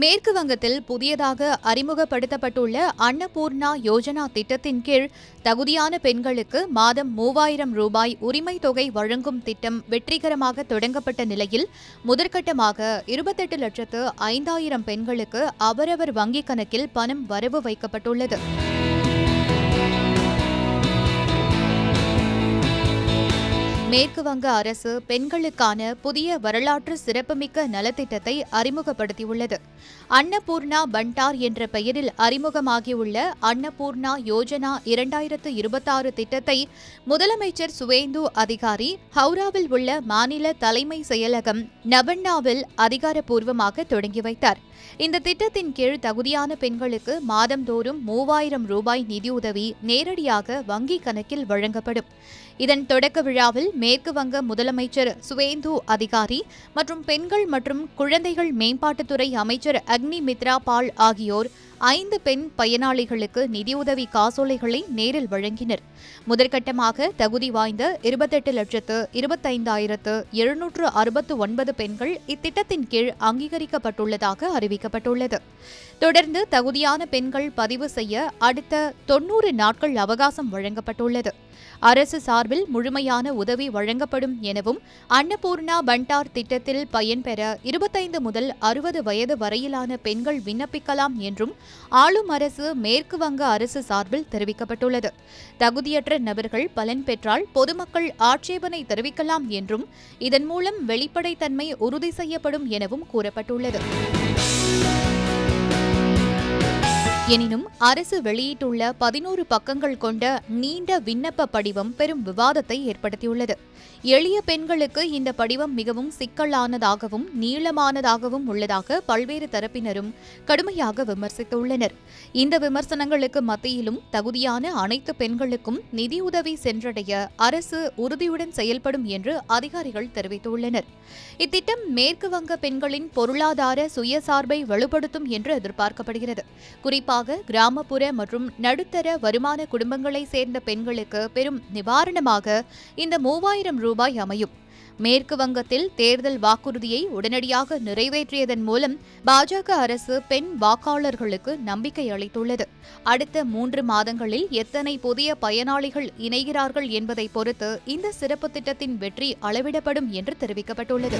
மேற்கு வங்கத்தில் புதியதாக அறிமுகப்படுத்தப்பட்டுள்ள அன்னபூர்ணா யோஜனா திட்டத்தின் கீழ் தகுதியான பெண்களுக்கு மாதம் 3000 ரூபாய் உரிமை தொகை வழங்கும் திட்டம் வெற்றிகரமாக தொடங்கப்பட்ட நிலையில் முதற்கட்டமாக 28,05,000 பெண்களுக்கு அவரவர் வங்கிக் கணக்கில் பணம் வரவு வைக்கப்பட்டுள்ளது. மேற்கு வங்க அரசு பெண்களுக்கான புதிய வரலாற்று சிறப்புமிக்க நலத்திட்டத்தை அறிமுகப்படுத்தியுள்ளது. அன்னபூர்ணா பண்டார் என்ற பெயரில் அறிமுகமாகியுள்ள அன்னபூர்ணா யோஜனா 2026 திட்டத்தை முதலமைச்சர் சுவேந்து அதிகாரி ஹவுராவில் உள்ள மாநில தலைமை செயலகம் நபன்னாவில் அதிகாரப்பூர்வமாக தொடங்கி வைத்தார். இந்த திட்டத்தின் கீழ் தகுதியான பெண்களுக்கு மாதந்தோறும் 3000 ரூபாய் நிதியுதவி நேரடியாக வங்கிக் கணக்கில் வழங்கப்படும். இதன் தொடக்க விழாவில் மேற்கு வங்க முதலமைச்சர் சுவேந்து அதிகாரி மற்றும் பெண்கள் மற்றும் குழந்தைகள் மேம்பாட்டுத்துறை அமைச்சர் அக்னி மித்ரா பால் ஆகியோர் 5 பெண் பயனாளிகளுக்கு நிதியுதவி காசோலைகளை நேரில் வழங்கினர். முதற்கட்டமாக தகுதி வாய்ந்த 28,25,769 பெண்கள் இத்திட்டத்தின் கீழ் அங்கீகரிக்கப்பட்டுள்ளதாக அறிவிக்கப்பட்டுள்ளது. தொடர்ந்து தகுதியான பெண்கள் பதிவு செய்ய அடுத்த 90 நாட்கள் அவகாசம் வழங்கப்பட்டுள்ளது. அரசு சார்பில் முழுமையான உதவி வழங்கப்படும் எனவும் அன்னபூர்ணா பண்டார் திட்டத்தில் பயன்பெற 25 முதல் 60 வயது வரையிலான பெண்கள் விண்ணப்பிக்கலாம் என்றும் ஆளும் அரசு மேற்கு வங்க அரசு சார்பில் தெரிவிக்கப்பட்டுள்ளது. தகுதியற்ற நபர்கள் பலன் பெற்றால் பொதுமக்கள் ஆட்சேபனை தெரிவிக்கலாம் என்றும் இதன் மூலம் வெளிப்படைத்தன்மை உறுதி செய்யப்படும் எனவும் கூறப்பட்டுள்ளது. எனினும் அரசு வெளியிட்டுள்ள 11 பக்கங்கள் கொண்ட நீண்ட விண்ணப்ப படிவம் பெரும் விவாதத்தை ஏற்படுத்தியுள்ளது. எளிய பெண்களுக்கு இந்த படிவம் மிகவும் சிக்கலானதாகவும் நீளமானதாகவும் உள்ளதாக பல்வேறு தரப்பினரும் கடுமையாக விமர்சித்துள்ளனர். இந்த விமர்சனங்களுக்கு மத்தியிலும் தகுதியான அனைத்து பெண்களுக்கும் நிதியுதவி சென்றடைய அரசு உறுதியுடன் செயல்படும் என்று அதிகாரிகள் தெரிவித்துள்ளனர். இத்திட்டம் மேற்கு வங்க பெண்களின் பொருளாதார சுயசார்பை வலுப்படுத்தும் என்று எதிர்பார்க்கப்படுகிறது. குறிப்பாக கிராமப்புற மற்றும் நடுத்தர வருமான குடும்பங்களை சேர்ந்த பெண்களுக்கு பெரும் நிவாரணமாக இந்த 3000 ரூபாய் அமையும். மேற்கு வங்கத்தில் தேர்தல் வாக்குறுதியை உடனடியாக நிறைவேற்றியதன் மூலம் பாஜக அரசு பெண் வாக்காளர்களுக்கு நம்பிக்கை அளித்துள்ளது. அடுத்த 3 மாதங்களில் எத்தனை புதிய பயனாளிகள் இணைகிறார்கள் என்பதை பொறுத்து இந்த சிறப்பு திட்டத்தின் வெற்றி அளவிடப்படும் என்று தெரிவிக்கப்பட்டுள்ளது.